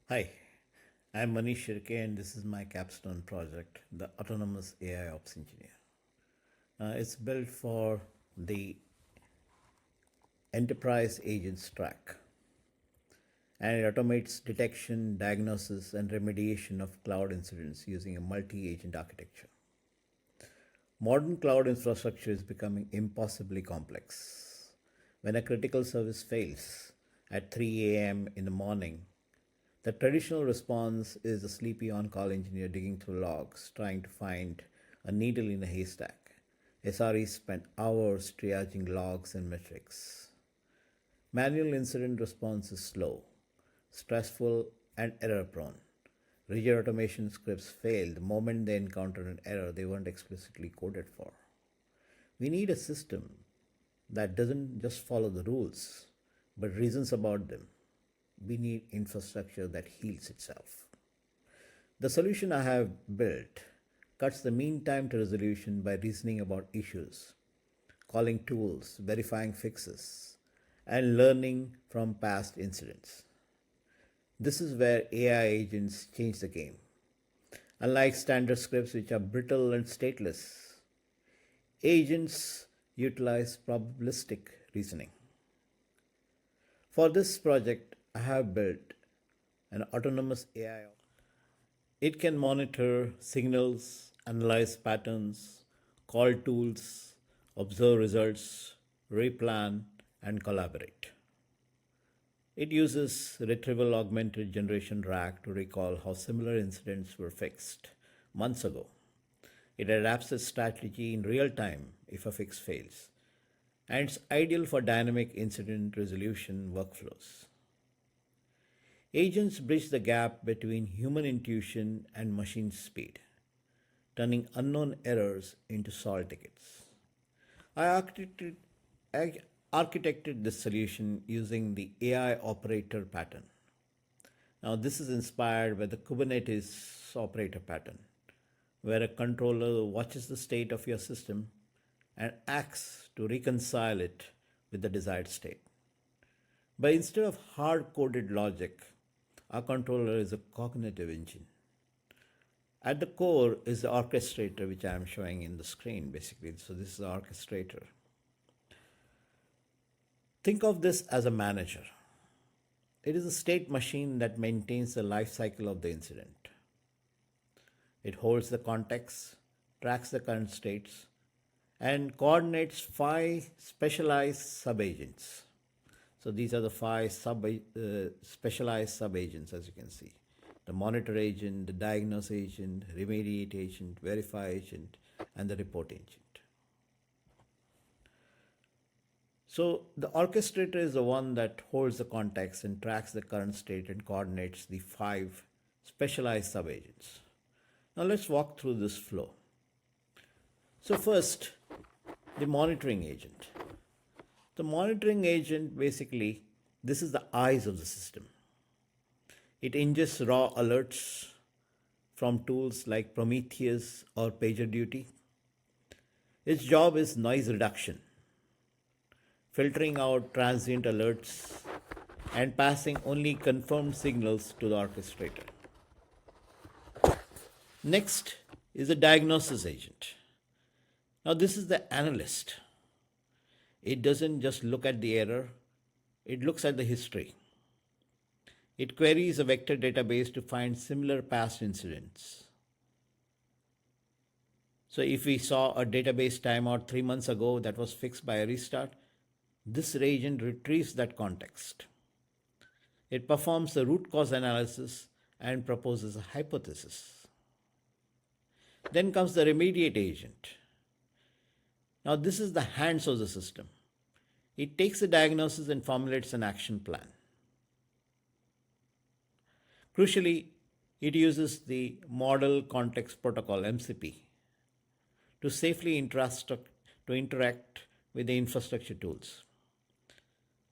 Hi, I'm Manish Shirke, and this is my Capstone Project, the Autonomous AI Ops Engineer. It's built for the Enterprise Agents track, and it automates detection, diagnosis, and remediation of cloud incidents using a multi agent architecture. Modern cloud infrastructure is becoming impossibly complex. When a critical service fails at 3 a.m. in the morning, the traditional response is a sleepy on call engineer digging through logs, trying to find a needle in a haystack. SREs spent hours triaging logs and metrics. Manual incident response is slow, stressful, and error prone. Rigid automation scripts fail the moment they encounter an error they weren't explicitly coded for. We need a system that doesn't just follow the rules, but reasons about them. We need infrastructure that heals itself. The solution I have built cuts the mean time to resolution by reasoning about issues, calling tools, verifying fixes, and learning from past incidents. This is where AI agents change the game. Unlike standard scripts, which are brittle and stateless, agents utilize probabilistic reasoning. For this project, I have built an autonomous AI. It can monitor signals, analyze patterns, call tools, observe results, replan, and collaborate. It uses Retrieval Augmented Generation RAG to recall how similar incidents were fixed months ago. It adapts its strategy in real time if a fix fails, and it's ideal for dynamic incident resolution workflows. Agents bridge the gap between human intuition and machine speed, turning unknown errors into solved tickets. I architected this solution using the AI operator pattern. Now, this is inspired by the Kubernetes operator pattern, where a controller watches the state of your system and acts to reconcile it with the desired state. But instead of hard coded logic, our controller is a cognitive engine. At the core is the orchestrator, which I am showing in the screen basically. So, this is the orchestrator. Think of this as a manager. It is a state machine that maintains the life cycle of the incident. It holds the context, tracks the current states, and coordinates 5 specialized subagents. So these are the 5 specialized subagents, as you can see: the monitor agent, the diagnose agent, remediate agent, verify agent, and the report agent. So the orchestrator is the one that holds the context and tracks the current state and coordinates the 5 specialized subagents. Now let's walk through this flow. So first, the monitoring agent. The monitoring agent basically, this is the eyes of the system. It ingests raw alerts from tools like Prometheus or PagerDuty. Its job is noise reduction, filtering out transient alerts and passing only confirmed signals to the orchestrator. Next is the diagnosis agent. Now, this is the analyst. It doesn't just look at the error, it looks at the history. It queries a vector database to find similar past incidents. So, if we saw a database timeout 3 months ago that was fixed by a restart, this agent retrieves that context. It performs the root cause analysis and proposes a hypothesis. Then comes the remediate agent. Now, this is the hands of the system. It takes the diagnosis and formulates an action plan. Crucially, it uses the Model Context Protocol (MCP) to safely interact with the infrastructure tools.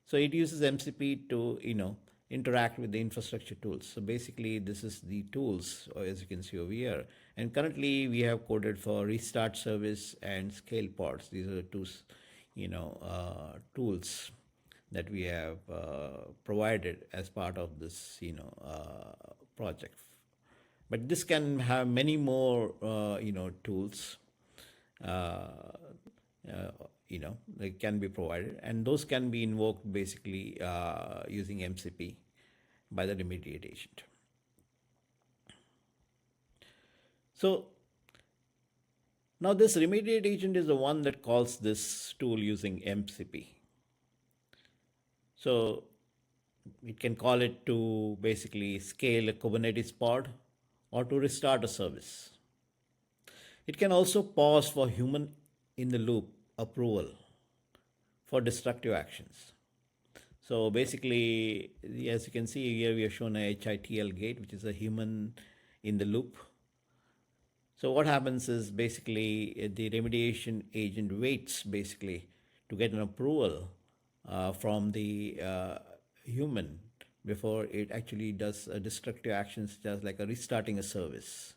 So it uses MCP to interact with the infrastructure tools. So basically, this is the tools, as you can see over here. And currently, we have coded for restart service and scale pods. These are the two tools that we have provided as part of this, project. But this can have many more, tools, uh, they can be provided, and those can be invoked basically using MCP by the Remediate agent. So now this Remediate agent is the one that calls this tool using MCP. So it can call it to basically scale a Kubernetes pod or to restart a service. It can also pause for human in the loop approval for destructive actions. So basically, as you can see here, we have shown a HITL gate, which is a human in the loop. So what happens is basically the remediation agent waits basically to get an approval from the human before it actually does destructive actions, just like a restarting a service.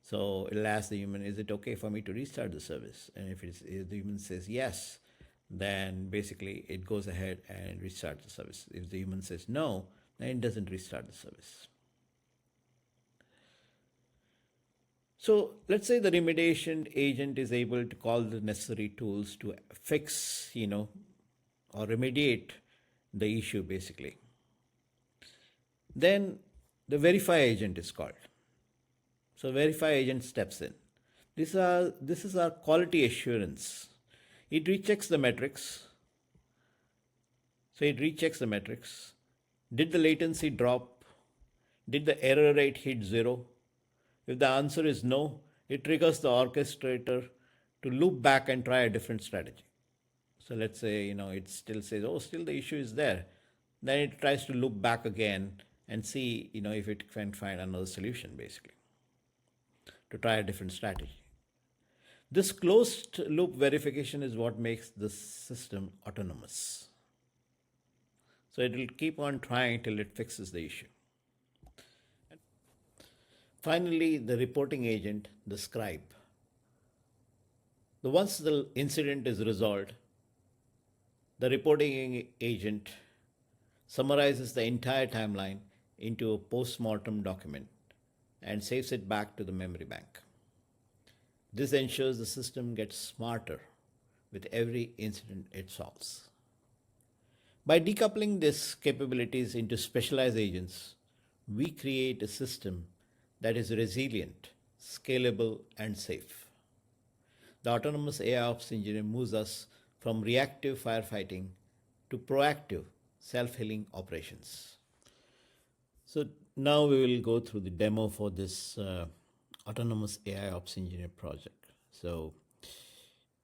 So it'll ask the human, is it okay for me to restart the service? And if the human says yes, then basically it goes ahead and restarts the service. If the human says no, then it doesn't restart the service. So let's say the remediation agent is able to call the necessary tools to fix, or remediate the issue basically. Then the verify agent is called. So verify agent steps in. This is our quality assurance. It rechecks the metrics. So it rechecks the metrics. Did the latency drop? Did the error rate hit 0? If the answer is no, it triggers the orchestrator to loop back and try a different strategy. So let's say, it still says, oh, still the issue is there. Then it tries to loop back again and see, if it can find another solution basically to try a different strategy. This closed loop verification is what makes the system autonomous. So it will keep on trying till it fixes the issue. Finally, the reporting agent, the scribe. Once the incident is resolved, the reporting agent summarizes the entire timeline into a post-mortem document and saves it back to the memory bank. This ensures the system gets smarter with every incident it solves. By decoupling these capabilities into specialized agents, we create a system that is resilient, scalable, and safe. The autonomous AI ops engineer moves us from reactive firefighting to proactive self-healing operations. So now we will go through the demo for this autonomous AI ops engineer project. So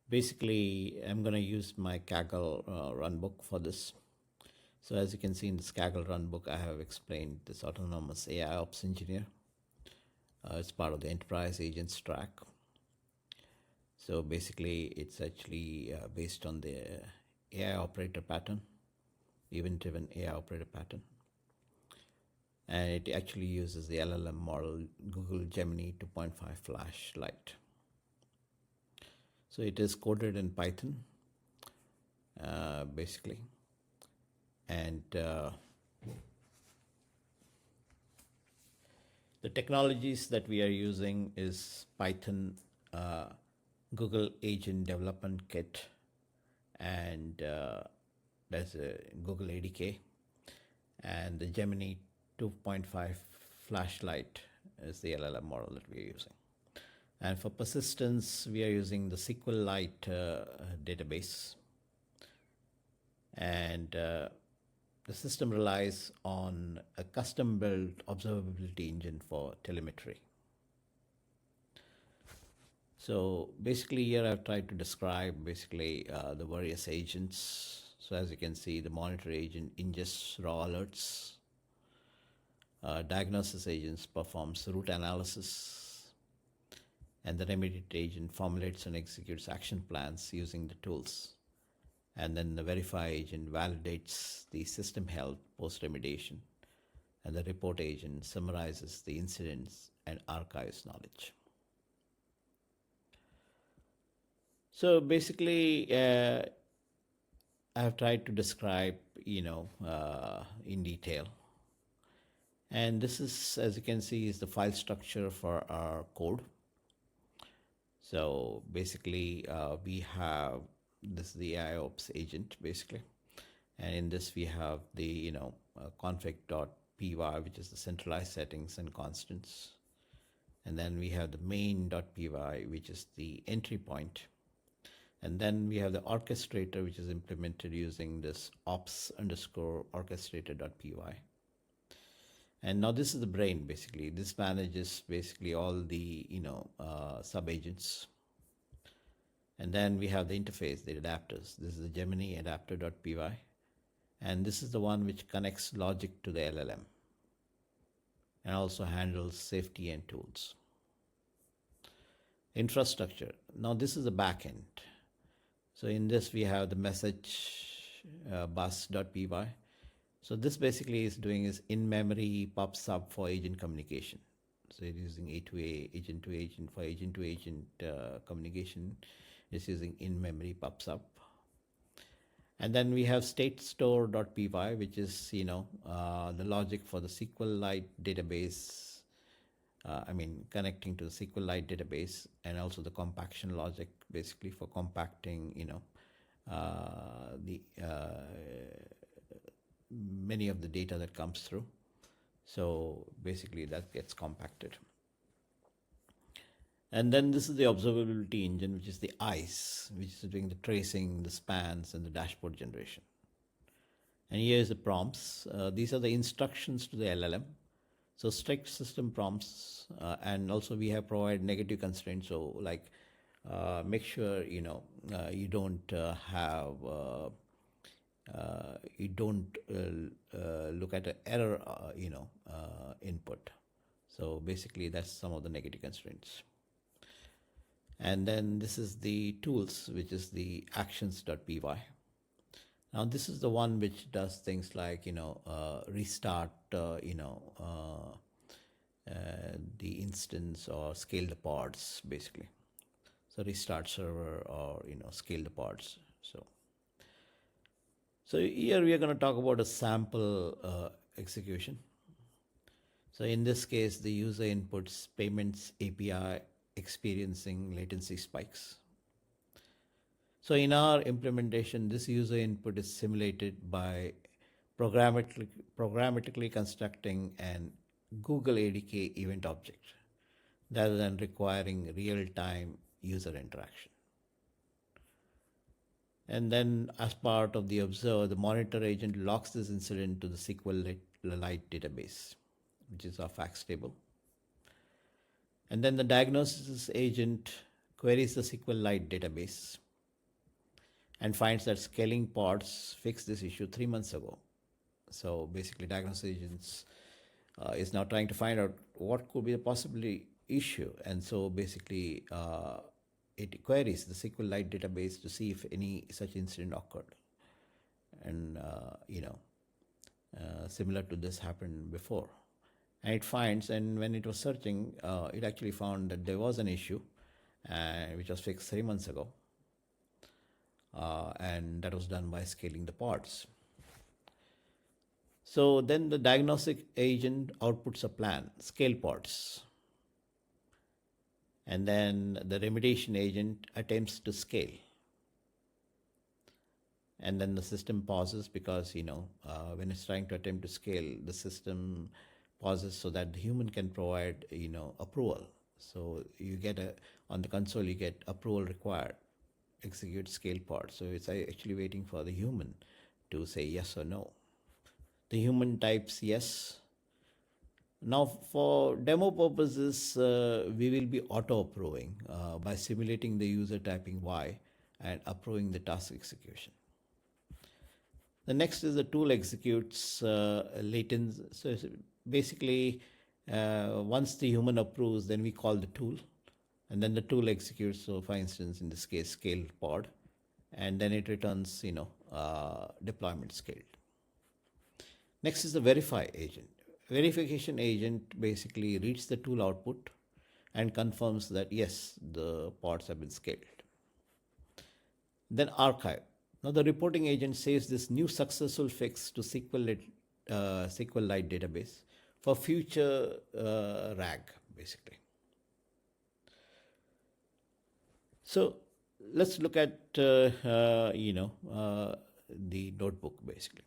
basically, I'm going to use my Kaggle runbook for this. So as you can see in this Kaggle runbook, I have explained this autonomous AI ops engineer. It's part of the enterprise agents track. So basically, it's actually based on the AI operator pattern, event-driven AI operator pattern. And it actually uses the LLM model Google Gemini 2.5 Flash-Lite. So it is coded in Python, basically. And the technologies that we are using is Python, Google Agent Development Kit, and there's a Google ADK, and the Gemini 2.5 Flash-Lite is the LLM model that we are using. And for persistence, we are using the SQLite database. And the system relies on a custom-built observability engine for telemetry. So basically here I've tried to describe basically the various agents. So as you can see, the monitor agent ingests raw alerts. Diagnosis agents performs root analysis. And the Remediate agent formulates and executes action plans using the tools. And then the verify agent validates the system health post-remediation. And the report agent summarizes the incidents and archives knowledge. So basically, I have tried to describe, in detail. And this is, as you can see, is the file structure for our code. So basically, we have this is the AIOps agent basically, and in this we have the config.py, which is the centralized settings and constants, and then we have the main.py, which is the entry point, and then we have the orchestrator, which is implemented using this ops underscore orchestrator.py. And now this is the brain basically. This manages basically all the sub agents. And then we have the interface, the adapters. This is the Gemini adapter.py. And this is the one which connects logic to the LLM and also handles safety and tools. Infrastructure. Now this is the backend. So in this we have the message bus.py. So this basically is doing is in-memory pops up for agent communication. So it's using A2A, agent to agent. For agent to agent communication, it's using in-memory pops up. And then we have statestore.py, which is the logic for the SQLite database. Connecting to the SQLite database, and also the compaction logic basically for compacting the many of the data that comes through. So basically that gets compacted. And then this is the observability engine, which is the ICE, which is doing the tracing, the spans, and the dashboard generation. And here is the prompts. These are the instructions to the LLM. So strict system prompts, and also we have provided negative constraints. So like make sure you don't have you don't look at an error input. So basically that's some of the negative constraints. And then this is the tools, which is the actions.py. Now this is the one which does things like restart the instance or scale the pods basically. So restart server or scale the pods. So here we are going to talk about a sample execution. So in this case, the user inputs payments API experiencing latency spikes. So in our implementation, this user input is simulated by programmatically constructing an Google ADK event object rather than requiring real-time user interaction. And then as part of the observe, the monitor agent locks this incident to the SQLite database, which is our facts table. And then the diagnosis agent queries the SQLite database and finds that scaling pods fixed this issue 3 months ago. So basically diagnosis agents is now trying to find out what could be the possibly issue. And so basically it queries the SQLite database to see if any such incident occurred. And similar to this happened before. And it finds, and when it was searching, it actually found that there was an issue which was fixed 3 months ago. And that was done by scaling the pods. So then the diagnostic agent outputs a plan, scale pods. And then the remediation agent attempts to scale. And then the system pauses because, when it's trying to attempt to scale, the system pauses so that the human can provide, approval. So you get on the console, you get approval required, execute scale pod. So it's actually waiting for the human to say yes or no. The human types yes. Now for demo purposes, we will be auto-approving by simulating the user typing Y and approving the task execution. The next is the tool executes latency. So basically, once the human approves, then we call the tool, and then the tool executes. So for instance, in this case, scale pod, and then it returns, deployment scaled. Next is the verify agent. Verification agent basically reads the tool output and confirms that yes, the pods have been scaled. Then archive. Now the reporting agent saves this new successful fix to SQLite database for future RAG, basically. So let's look at the notebook basically.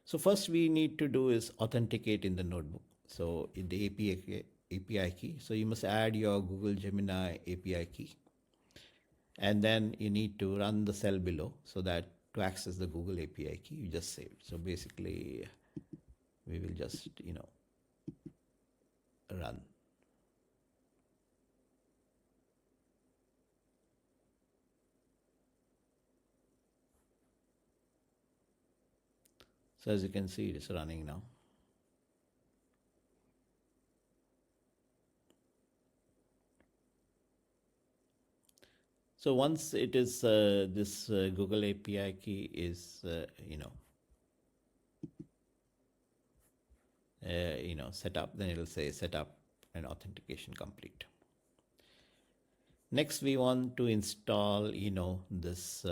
So first we need to do is authenticate in the notebook. So in the API key, so you must add your Google Gemini API key, and then you need to run the cell below so that to access the Google API key you just saved. So basically we will just run. So as you can see, it is running now. So once it is this Google API key is set up, then it will say set up and authentication complete. Next, we want to install this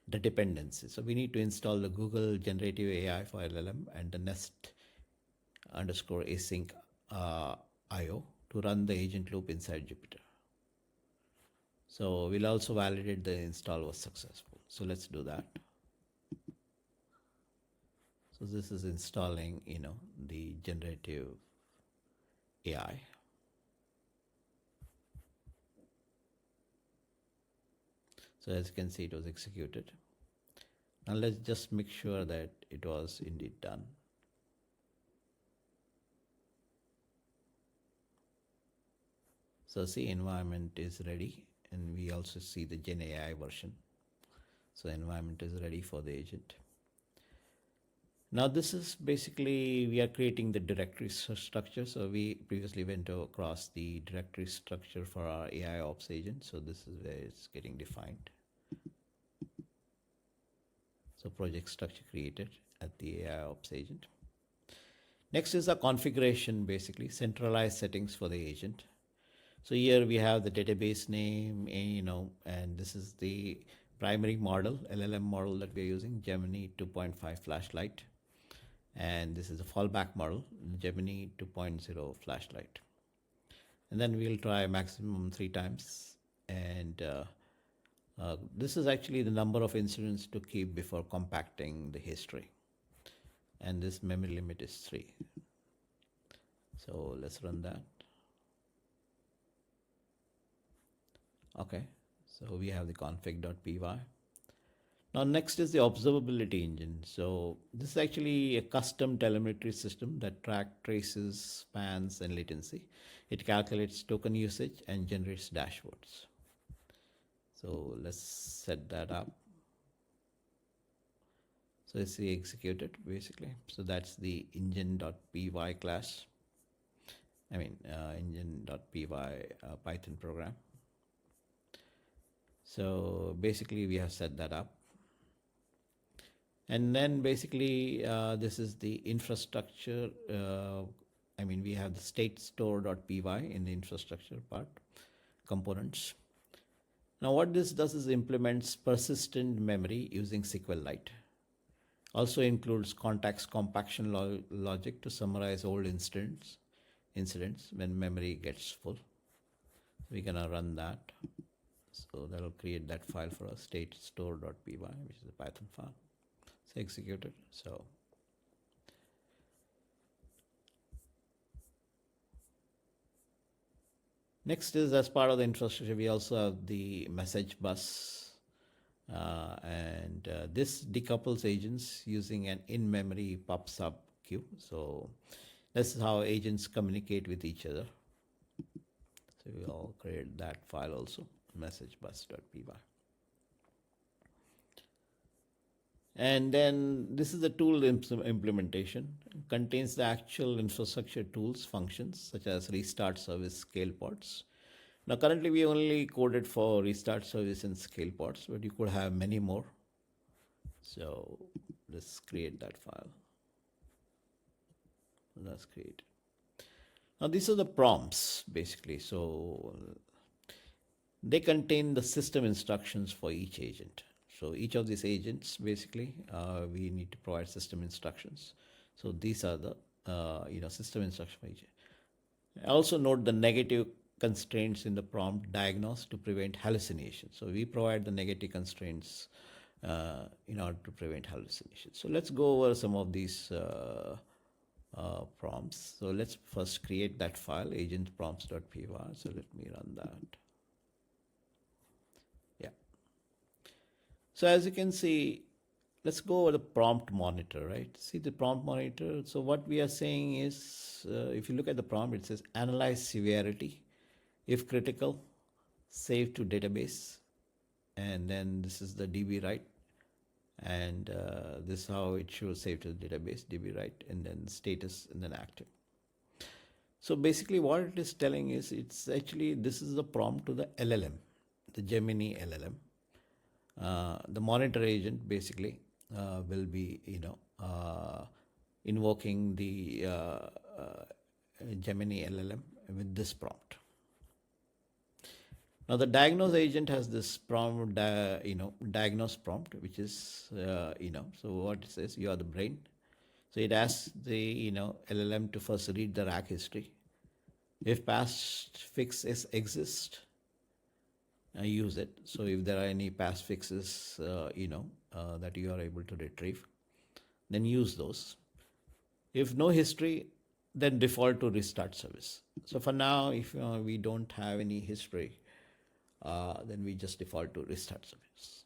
the dependency. So we need to install the Google Generative AI for LLM and the nest underscore async IO to run the agent loop inside Jupyter. So we'll also validate the install was successful. So let's do that. So this is installing, the generative AI. So as you can see, it was executed. Now let's just make sure that it was indeed done. So see, environment is ready, and we also see the Gen AI version. So environment is ready for the agent. Now this is basically, we are creating the directory structure. So we previously went across the directory structure for our AI ops agent. So this is where it's getting defined. So project structure created at the AI ops agent. Next is a configuration, basically centralized settings for the agent. So here we have the database name, and this is the primary model, LLM model that we're using, Gemini 2.5 Flash-Lite. And this is a fallback model, Gemini 2.0 Flash-Lite. And then we'll try maximum 3 times. And this is actually the number of incidents to keep before compacting the history. And this memory limit is 3. So let's run that. Okay, so we have the config.py. Now next is the observability engine. So this is actually a custom telemetry system that traces spans and latency. It calculates token usage and generates dashboards. So let's set that up. So it's executed basically. So that's the engine.py class. Engine.py Python program. So basically we have set that up. And then basically this is the infrastructure. We have the state store.py in the infrastructure part, components. Now what this does is implements persistent memory using SQLite. Also includes context compaction logic to summarize old incidents when memory gets full. We're gonna run that. So that'll create that file for us, state store.py, which is a Python file. It's executed. So next is, as part of the infrastructure, we also have the message bus. This decouples agents using an in-memory pub/sub queue. So this is how agents communicate with each other. So we all create that file also, messagebus.py. And then this is the tool implementation. It contains the actual infrastructure tools functions such as restart service, scale pods. Now currently we only coded for restart service and scale pods, but you could have many more. So let's create that file. Let's create. Now these are the prompts basically. So they contain the system instructions for each agent. So each of these agents, basically, we need to provide system instructions. So these are the system instruction for each. Also note the negative constraints in the prompt diagnose to prevent hallucination. So we provide the negative constraints in order to prevent hallucination. So let's go over some of these prompts. So let's first create that file, agentprompts.py. So let me run that. Yeah. So as you can see, let's go over the prompt monitor, right? See the prompt monitor. So what we are saying is, if you look at the prompt, it says analyze severity. If critical, save to database. And then this is the DB write. And this is how it shows save to the database, DB write, and then status, and then active. So basically what it is telling is, it's actually, this is the prompt to the LLM, the Gemini LLM. The monitor agent basically will be, invoking the Gemini LLM with this prompt. Now the diagnose agent has this prompt, diagnose prompt, which is, so what it says, you are the brain. So it asks the, LLM to first read the rack history. If past fixes exist, use it. So if there are any past fixes, that you are able to retrieve, then use those. If no history, then default to restart service. So for now, if we don't have any history, then we just default to restart service.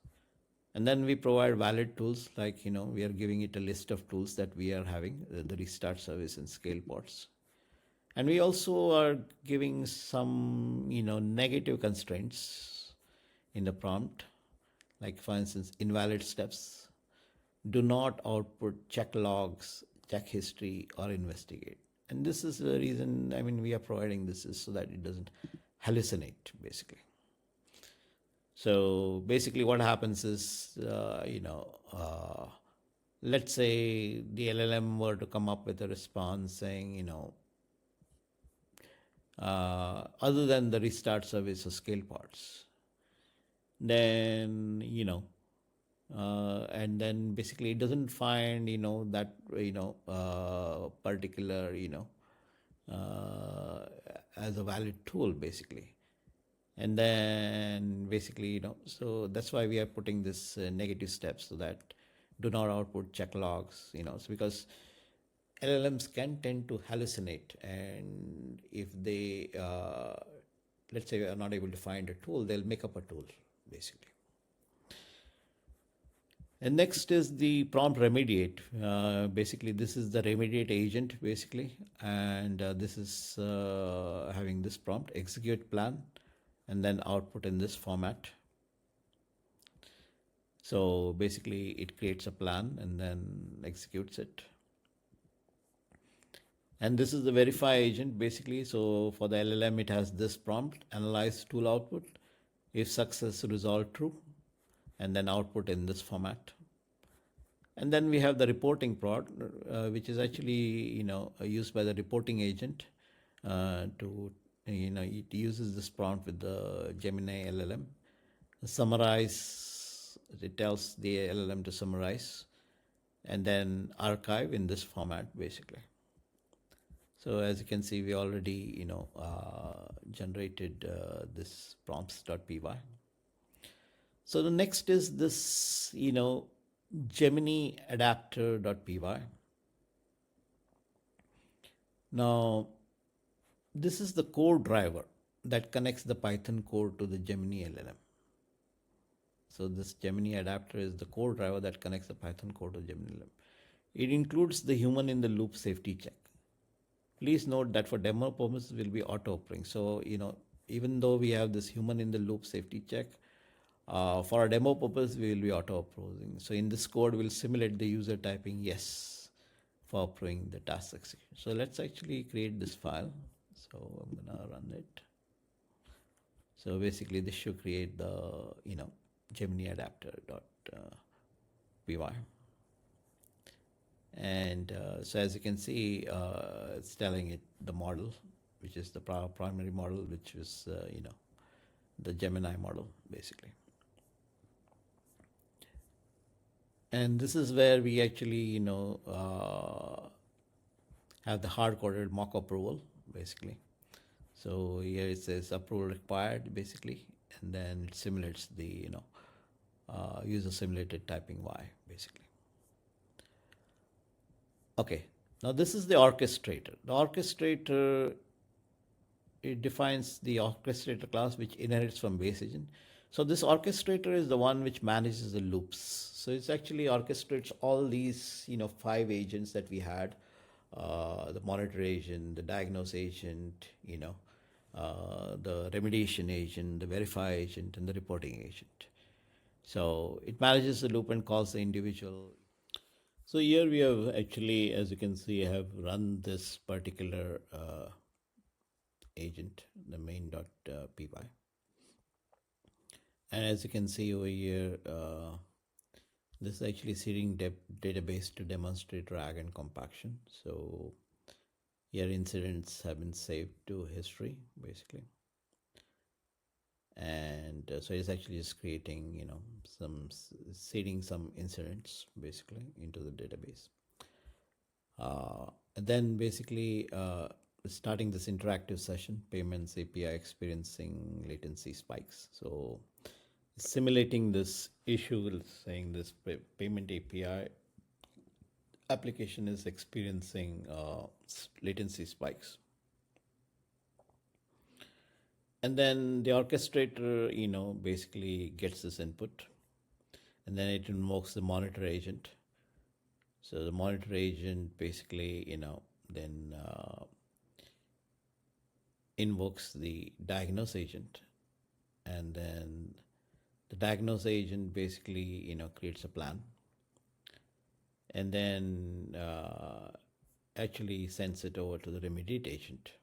And then we provide valid tools, like, we are giving it a list of tools that we are having, the restart service and scale pods. And we also are giving some, negative constraints in the prompt, like for instance, invalid steps, do not output check logs, check history, or investigate. And this is the reason, we are providing this is so that it doesn't hallucinate, basically. So basically what happens is, let's say the LLM were to come up with a response saying, other than the restart service or scale parts, then, and then basically it doesn't find, that, particular, as a valid tool, basically. And then basically, so that's why we are putting this negative steps, so that do not output check logs, so because LLMs can tend to hallucinate, and if they, let's say, are not able to find a tool, they'll make up a tool, basically. And next is the prompt remediate. Basically, this is the remediate agent, basically, and this is having this prompt, execute plan, and then output in this format. So basically, it creates a plan and then executes it. And this is the verify agent, basically. So for the LLM, it has this prompt, analyze tool output, if success result true, and then output in this format. And then we have the reporting prod, which is actually, used by the reporting agent to, it uses this prompt with the Gemini LLM. Summarize, it tells the LLM to summarize, and then archive in this format, basically. So as you can see, we already, generated this prompts.py. So the next is this, Gemini adapter.py. Now, this is the core driver that connects the Python code to the Gemini LLM. So this Gemini adapter is the core driver that connects the Python code to Gemini LLM. It includes the human in the loop safety check. Please note that for demo purposes, will be auto approving. So, even though we have this human in the loop safety check, for our demo purpose, we will be auto approving. So in this code, we'll simulate the user typing yes for approving the task execution. So let's actually create this file. So I'm gonna run it. So basically, this should create the, Gemini adapter.py. And so as you can see, it's telling it the model, which is the primary model, which is, the Gemini model, basically. And this is where we actually, have the hard-coded mock approval, basically. So here it says approval required, basically, and then it simulates the, user simulated typing Y, basically. Okay, now this is the orchestrator. The orchestrator, it defines the orchestrator class which inherits from base agent. So this orchestrator is the one which manages the loops. So it's actually orchestrates all these, 5 agents that we had, the monitor agent, the diagnose agent, the remediation agent, the verify agent, and the reporting agent. So it manages the loop and calls the individual. So here we have actually, as you can see, I have run this particular agent, the main.py. And as you can see over here, this is actually seeding database to demonstrate RAG and compaction. So here incidents have been saved to history, basically. And so it's actually just creating, seeding some incidents, basically, into the database. And then basically starting this interactive session, payments API experiencing latency spikes. So simulating this issue, saying this payment API application is experiencing latency spikes. And then the orchestrator, basically gets this input, and then it invokes the monitor agent. So the monitor agent basically, then invokes the diagnose agent, and then the diagnose agent basically, creates a plan, and then actually sends it over to the remediate agent.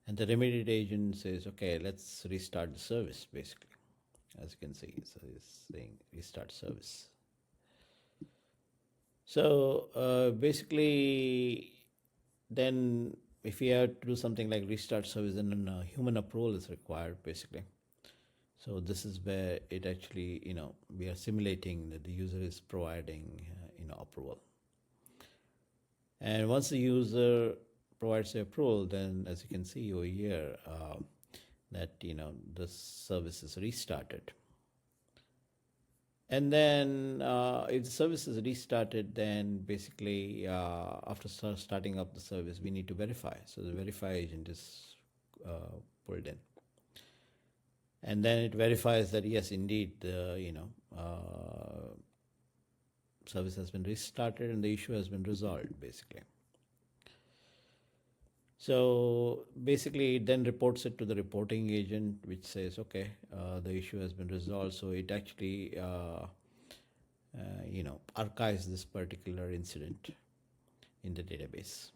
And the remediate agent says, okay, let's restart the service, basically. As you can see, so it's saying restart service. So basically, then if we have to do something like restart service, then human approval is required, basically. So this is where it actually, we are simulating that the user is providing, approval. And once the user provides the approval, then as you can see over here, that, the service is restarted. And then if the service is restarted, then basically after starting up the service, we need to verify. So the verify agent is pulled in. And then it verifies that, yes, indeed, the service has been restarted and the issue has been resolved, basically. So basically, it then reports it to the reporting agent, which says, okay, the issue has been resolved. So it actually, archives this particular incident in the database.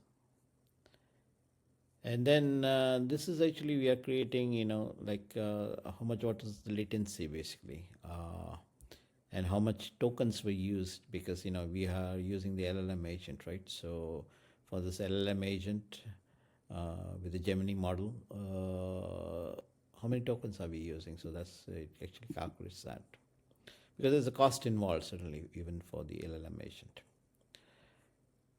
And then this is actually, we are creating, what is the latency, basically, and how much tokens were used, because, we are using the LLM agent, right? So for this LLM agent, with the Gemini model, how many tokens are we using? So that's it actually calculates that, because there's a cost involved, certainly, even for the LLM agent.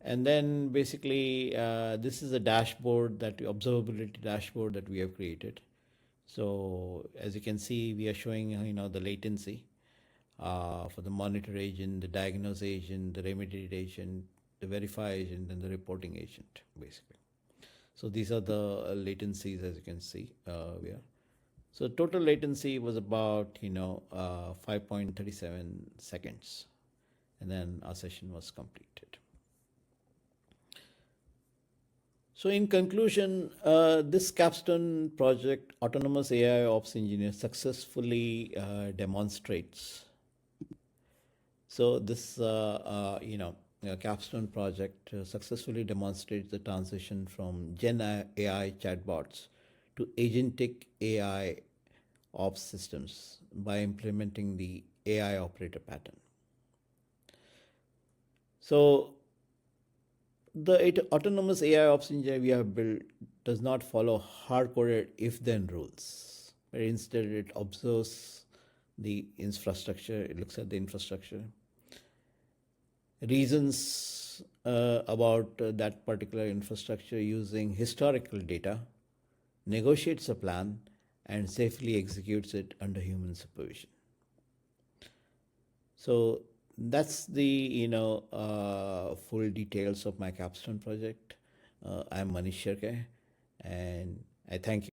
And then basically, this is a dashboard, that observability dashboard that we have created. So as you can see, we are showing, the latency for the monitor agent, the diagnose agent, the remediate agent, the verify agent, and the reporting agent, basically. So these are the latencies, as you can see here. So total latency was about 5.37 seconds, and then our session was completed. So in conclusion, this Capstone project, Autonomous AI Ops Engineer, successfully demonstrates. So this Capstone project successfully demonstrates the transition from Gen AI chatbots to agentic AI ops systems by implementing the AI operator pattern. So the autonomous AI ops engineer we have built does not follow hard-coded if-then rules, but instead it observes the infrastructure, it looks at the infrastructure, reasons about that particular infrastructure using historical data, negotiates a plan, and safely executes it under human supervision. So that's the full details of my capstone project. I'm Manish Sharkey, and I thank you.